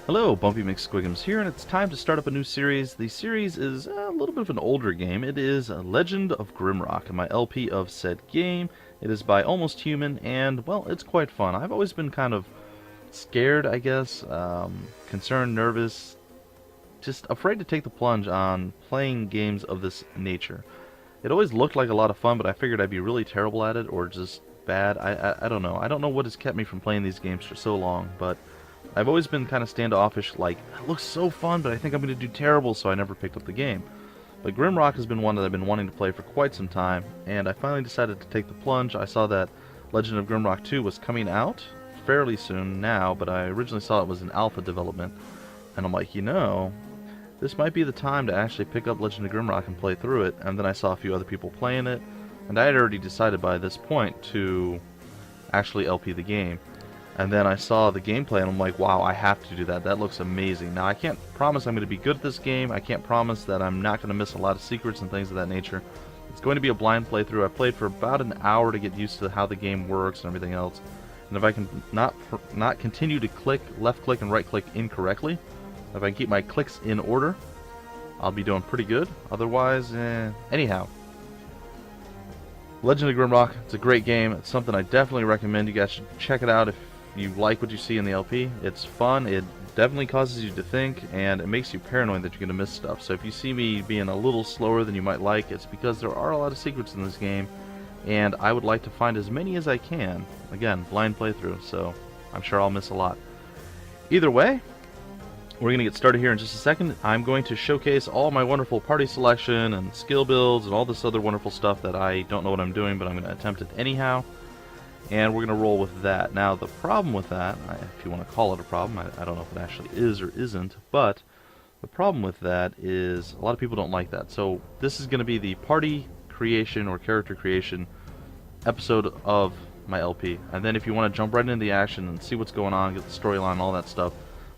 Hello, Bumpy McSquigums here, and it's time to start up a new series. The series is a little bit of an older game. It is Legend of Grimrock, and my LP of said game. It is by Almost Human, and, well, it's quite fun. I've always been kind of scared, I guess, concerned, nervous, just afraid to take the plunge on playing games of this nature. It always looked like a lot of fun, but I figured I'd be really terrible at it, or just bad. I don't know. I don't know what has kept me from playing these games for so long, but I've always been kind of standoffish, like, it looks so fun, but I think I'm going to do terrible, so I never picked up the game. But Grimrock has been one that I've been wanting to play for quite some time, and I finally decided to take the plunge. I saw that Legend of Grimrock 2 was coming out fairly soon now, but I originally saw it was in alpha development, and I'm like, you know, this might be the time to actually pick up Legend of Grimrock and play through it. And then I saw a few other people playing it, and I had already decided by this point to actually LP the game. And then I saw the gameplay and I'm like, wow, I have to do that. That looks amazing. Now, I can't promise I'm going to be good at this game. I can't promise that I'm not going to miss a lot of secrets and things of that nature. It's going to be a blind playthrough. I played for about an hour to get used to how the game works and everything else. And if I can not continue to click, left click and right click incorrectly, if I can keep my clicks in order, I'll be doing pretty good. Otherwise, anyhow. Legend of Grimrock, it's a great game. It's something I definitely recommend. You guys should check it out if you like what you see in the LP. It's fun, it definitely causes you to think, and it makes you paranoid that you're going to miss stuff. So if you see me being a little slower than you might like, it's because there are a lot of secrets in this game, and I would like to find as many as I can. Again, blind playthrough, so I'm sure I'll miss a lot. Either way, we're going to get started here in just a second. I'm going to showcase all my wonderful party selection and skill builds and all this other wonderful stuff that I don't know what I'm doing, but I'm going to attempt it anyhow. And we're going to roll with that. Now, the problem with that, if you want to call it a problem, I don't know if it actually is or isn't, but the problem with that is a lot of people don't like that. So this is going to be the party creation or character creation episode of my LP. And then if you want to jump right into the action and see what's going on, get the storyline, all that stuff,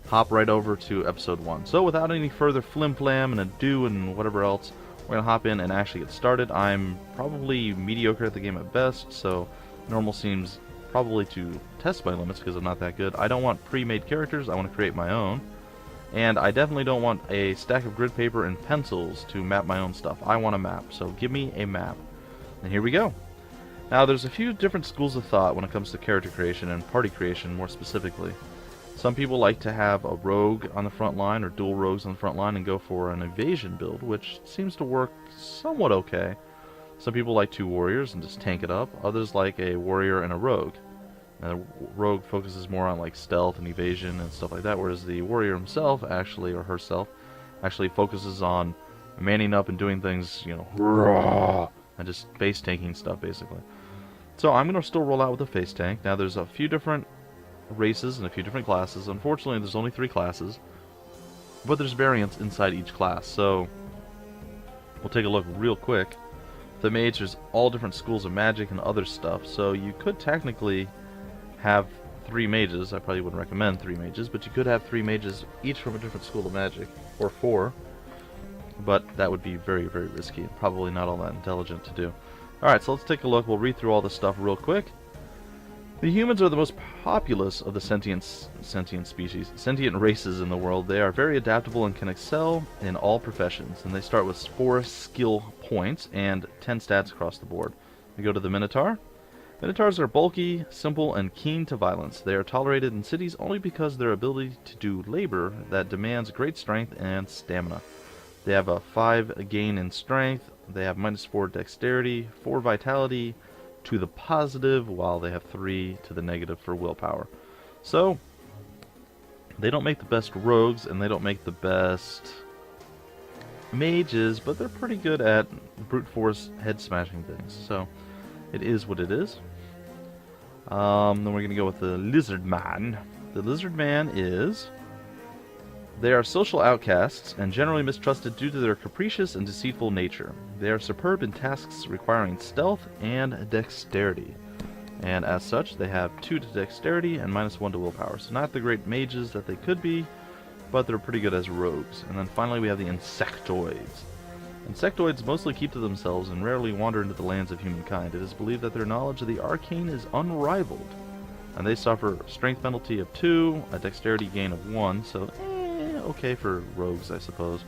hop right over to episode 1. So without any further flim-flam and ado and whatever else, we're going to hop in and actually get started. I'm probably mediocre at the game at best, so normal seems probably to test my limits because I'm not that good. I don't want pre-made characters, I want to create my own. And I definitely don't want a stack of grid paper and pencils to map my own stuff. I want a map, so give me a map. And here we go. Now there's a few different schools of thought when it comes to character creation and party creation more specifically. Some people like to have a rogue on the front line or dual rogues on the front line and go for an evasion build, which seems to work somewhat okay. Some people like 2 warriors and just tank it up. Others like a warrior and a rogue. And the rogue focuses more on like stealth and evasion and stuff like that, whereas the warrior himself actually, or herself, actually focuses on manning up and doing things, you know, and just face tanking stuff basically. So I'm going to still roll out with a face tank. Now there's a few different races and a few different classes. Unfortunately, there's only 3 classes, but there's variants inside each class. So we'll take a look real quick. The mage, there's all different schools of magic and other stuff, so you could technically have 3 mages. I probably wouldn't recommend 3 mages, but you could have 3 mages, each from a different school of magic, or 4, but that would be very, very risky, and probably not all that intelligent to do. Alright, so let's take a look. We'll read through all this stuff real quick. The humans are the most populous of the sentient races in the world. They are very adaptable and can excel in all professions, and they start with 4 skill points and 10 stats across the board. We go to the minotaur. Minotaurs are bulky, simple, and keen to violence. They are tolerated in cities only because of their ability to do labor that demands great strength and stamina. They have a 5 gain in strength, they have -4 dexterity, 4 vitality, to the positive, while they have 3 to the negative for willpower. So they don't make the best rogues and they don't make the best mages, but they're pretty good at brute force head smashing things. So it is what it is. Then we're going to go with the lizard man. The lizard man is... They are social outcasts and generally mistrusted due to their capricious and deceitful nature. They are superb in tasks requiring stealth and dexterity. And as such, they have 2 to dexterity and -1 to willpower. So not the great mages that they could be, but they're pretty good as rogues. And then finally we have the insectoids. Insectoids mostly keep to themselves and rarely wander into the lands of humankind. It is believed that their knowledge of the arcane is unrivaled. And they suffer strength penalty of 2, a dexterity gain of 1, so okay for rogues, I suppose.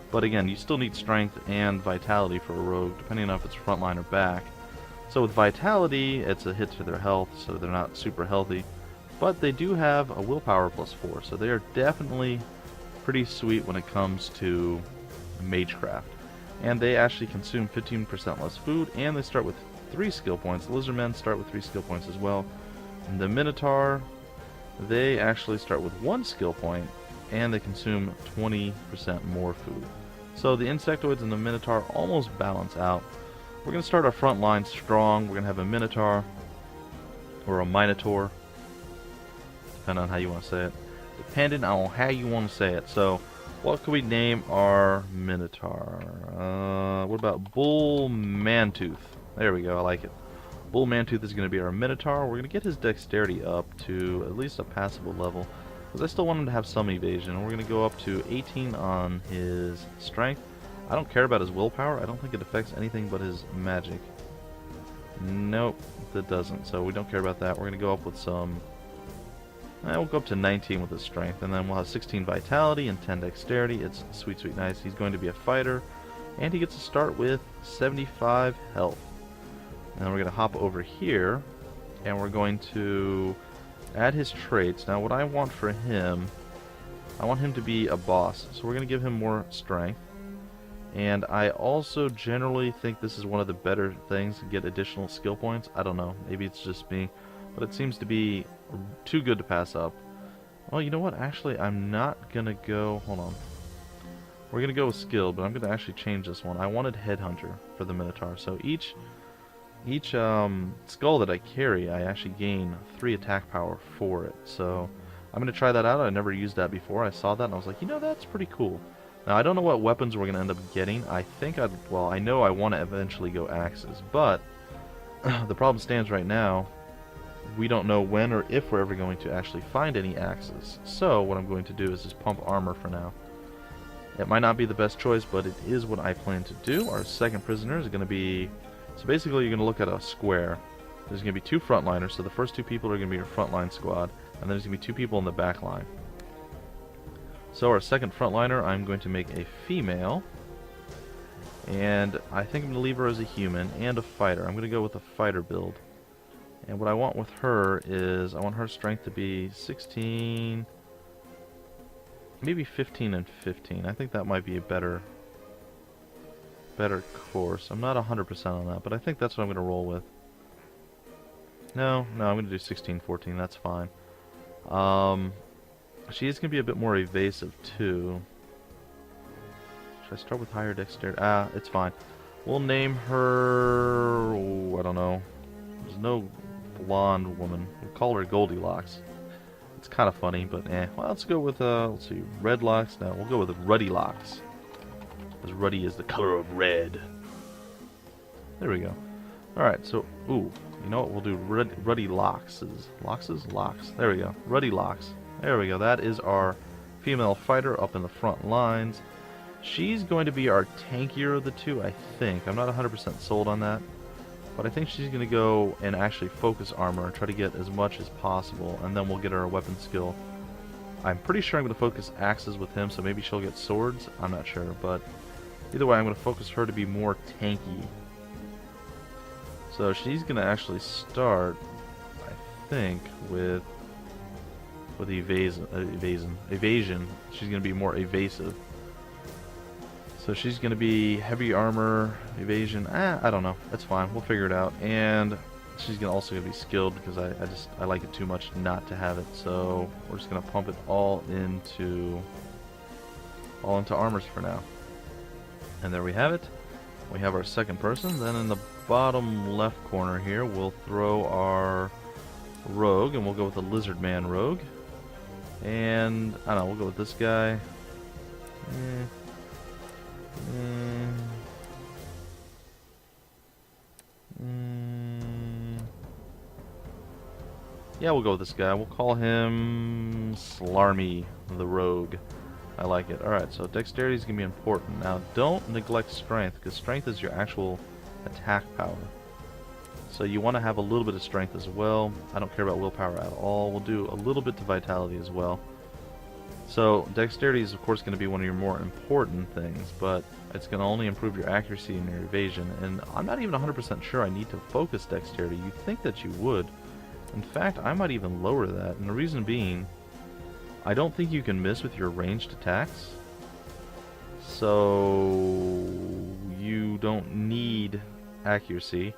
But again, you still need strength and vitality for a rogue, depending on if it's frontline or back. So with vitality, it's a hit to their health, so they're not super healthy. But they do have a willpower plus 4, so they are definitely pretty sweet when it comes to magecraft. And they actually consume 15% less food, and they start with 3 skill points. Lizardmen start with 3 skill points as well. And the minotaur, they actually start with 1 skill point, and they consume 20% more food. So the insectoids and the minotaur almost balance out. We're going to start our front line strong. We're going to have a minotaur, or a minotaur, depending on how you want to say it. Depending on how you want to say it. So, what can we name our minotaur? What about Bull Mantooth? There we go, I like it. Bull Mantooth is going to be our minotaur. We're going to get his dexterity up to at least a passable level, because I still want him to have some evasion. We're going to go up to 18 on his strength. I don't care about his willpower. I don't think it affects anything but his magic. Nope, that doesn't. So we don't care about that. We're going to go up with some... we'll go up to 19 with his strength, and then we'll have 16 vitality and 10 dexterity. It's sweet, sweet nice. He's going to be a fighter, and he gets to start with 75 health. And we're going to hop over here, and we're going to add his traits. Now what I want for him, I want him to be a boss, so we're going to give him more strength. And I also generally think this is one of the better things to get additional skill points. I don't know, maybe it's just me, but it seems to be too good to pass up. Well, you know what, actually I'm not going to go, hold on. We're going to go with skill, but I'm going to actually change this one. I wanted headhunter for the minotaur, so each skull that I carry, I actually gain 3 attack power for it. So I'm going to try that out. I never used that before. I saw that and I was like, you know, that's pretty cool. Now I don't know what weapons we're going to end up getting. I think I know I want to eventually go axes, but the problem stands right now. We don't know when or if we're ever going to actually find any axes. So what I'm going to do is just pump armor for now. It might not be the best choice, but it is what I plan to do. Our second prisoner is going to be... So basically you're going to look at a square. There's going to be 2 frontliners, so the first 2 people are going to be your frontline squad, and then there's going to be 2 people in the back line. So our second frontliner, I'm going to make a female, and I think I'm going to leave her as a human and a fighter. I'm going to go with a fighter build. And what I want with her is, I want her strength to be 16, maybe 15 and 15. I think that might be a better course. I'm not 100% on that, but I think that's what I'm going to roll with. No, I'm going to do 16, 14. That's fine. She is going to be a bit more evasive too. Should I start with higher dexterity? It's fine. We'll name her... Oh, I don't know. There's no blonde woman. We'll call her Goldilocks. It's kind of funny, but eh. Well, let's go with, let's see, red locks. No, we'll go with Ruddy Locks. Because ruddy is the color of red. There we go. Alright, so, ooh, you know what? We'll do Ruddy Locks. Locks? There we go. Ruddy Locks. There we go. That is our female fighter up in the front lines. She's going to be our tankier of the 2, I think. I'm not 100% sold on that. But I think she's going to go and actually focus armor and try to get as much as possible. And then we'll get our weapon skill. I'm pretty sure I'm going to focus axes with him, so maybe she'll get swords. I'm not sure, but either way, I'm going to focus her to be more tanky. So she's going to actually start, I think, with evasion. She's going to be more evasive. So she's going to be heavy armor, evasion. I don't know. That's fine. We'll figure it out. And she's also going to be skilled because I like it too much not to have it. So we're just going to pump it all into armors for now. And there we have it. We have our second person. Then in the bottom left corner here, we'll throw our rogue, and we'll go with the lizard man rogue. And I don't know, we'll go with this guy. Yeah, we'll go with this guy. We'll call him Slarmy the rogue. I like it. Alright, so dexterity is going to be important. Now, don't neglect strength, because strength is your actual attack power. So you want to have a little bit of strength as well. I don't care about willpower at all. We'll do a little bit to vitality as well. So dexterity is of course going to be one of your more important things, but it's going to only improve your accuracy and your evasion. And I'm not even 100% sure I need to focus dexterity. You'd think that you would. In fact, I might even lower that. And the reason being, I don't think you can miss with your ranged attacks. So you don't need accuracy.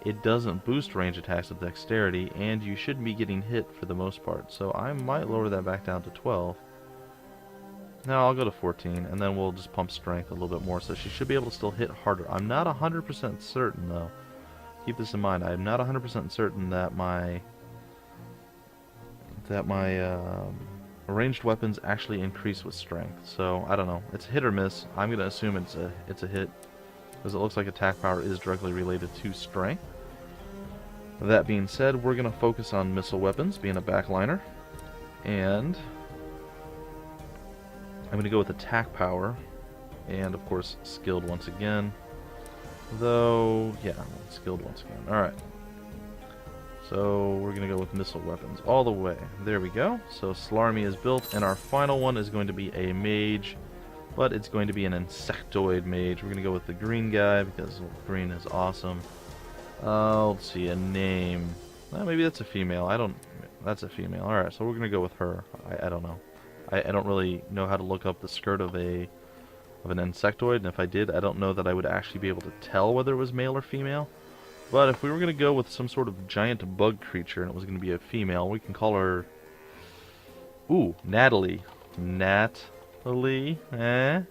It doesn't boost range attacks with dexterity, and you shouldn't be getting hit for the most part. So I might lower that back down to 12. No, I'll go to 14, and then we'll just pump strength a little bit more, so she should be able to still hit harder. I'm not 100% certain, though. Keep this in mind. I'm not 100% certain that my ranged weapons actually increase with strength. So I don't know. It's hit or miss. I'm gonna assume it's a hit, because it looks like attack power is directly related to strength. That being said, we're gonna focus on missile weapons, being a backliner, and I'm going to go with attack power, and of course skilled once again. Though, yeah, skilled once again. Alright. So we're going to go with missile weapons all the way. There we go. So Slarmy is built, and our final one is going to be a mage, but it's going to be an insectoid mage. We're going to go with the green guy, because green is awesome. Let's see, a name. Well, maybe that's a female. That's a female. Alright, so we're going to go with her. I don't know. I don't really know how to look up the skirt of an insectoid, and if I did, I don't know that I would actually be able to tell whether it was male or female. But if we were going to go with some sort of giant bug creature, and it was going to be a female, we can call her... Ooh, Natalie. Natalie? No?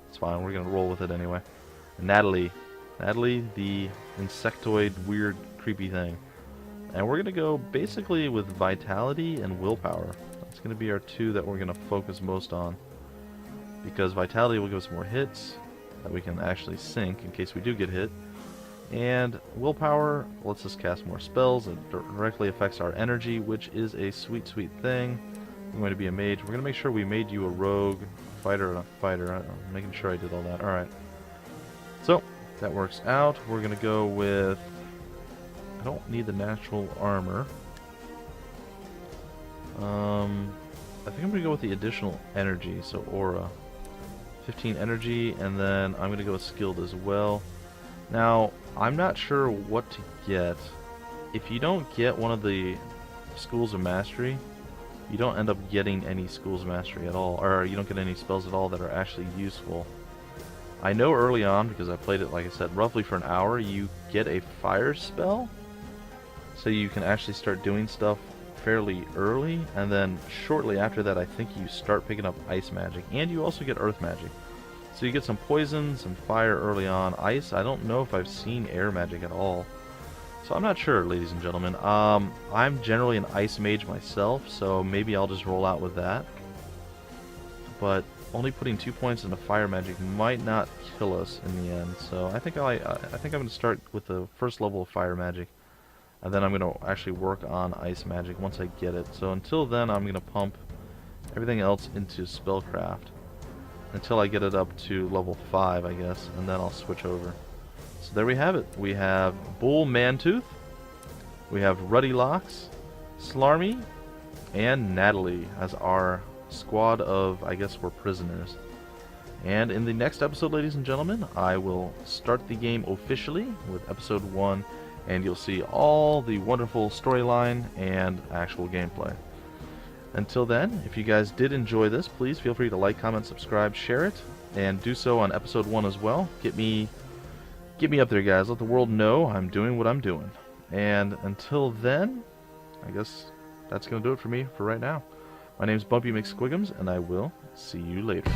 It's fine, we're going to roll with it anyway. Natalie. Natalie, the insectoid, weird, creepy thing. And we're going to go basically with vitality and willpower. That's going to be our two that we're going to focus most on. Because vitality will give us more hits that we can actually sink in case we do get hit. And willpower lets us cast more spells. It directly affects our energy, which is a sweet, sweet thing. We're going to be a mage. We're going to make sure we made you a rogue, fighter, and a fighter. I'm making sure I did all that. Alright. So, that works out. We're going to go with... I don't need the natural armor. I think I'm going to go with the additional energy, so aura. 15 energy, and then I'm going to go with skilled as well. Now, I'm not sure what to get. If you don't get one of the schools of mastery, you don't end up getting any schools of mastery at all, or you don't get any spells at all that are actually useful. I know early on, because I played it, like I said, roughly for an hour, you get a fire spell. So you can actually start doing stuff fairly early, and then shortly after that I think you start picking up ice magic, and you also get earth magic. So you get some poisons and fire early on. Ice, I don't know if I've seen air magic at all. So I'm not sure, ladies and gentlemen. I'm generally an ice mage myself, so maybe I'll just roll out with that. But only putting 2 points into fire magic might not kill us in the end. So I think I'm going to start with the first level of fire magic. And then I'm going to actually work on ice magic once I get it. So until then, I'm going to pump everything else into spellcraft until I get it up to level 5, I guess, and then I'll switch over. So there we have it. We have Bull Mantooth, we have Ruddy Locks, Slarmy, and Natalie as our squad of, I guess we're prisoners. And in the next episode, ladies and gentlemen, I will start the game officially with episode 1, and you'll see all the wonderful storyline and actual gameplay. Until then, if you guys did enjoy this, please feel free to like, comment, subscribe, share it, and do so on episode 1 as well. Get me up there, guys. Let the world know I'm doing what I'm doing. And until then, I guess that's going to do it for me for right now. My name's Bumpy McSquigums, and I will see you later.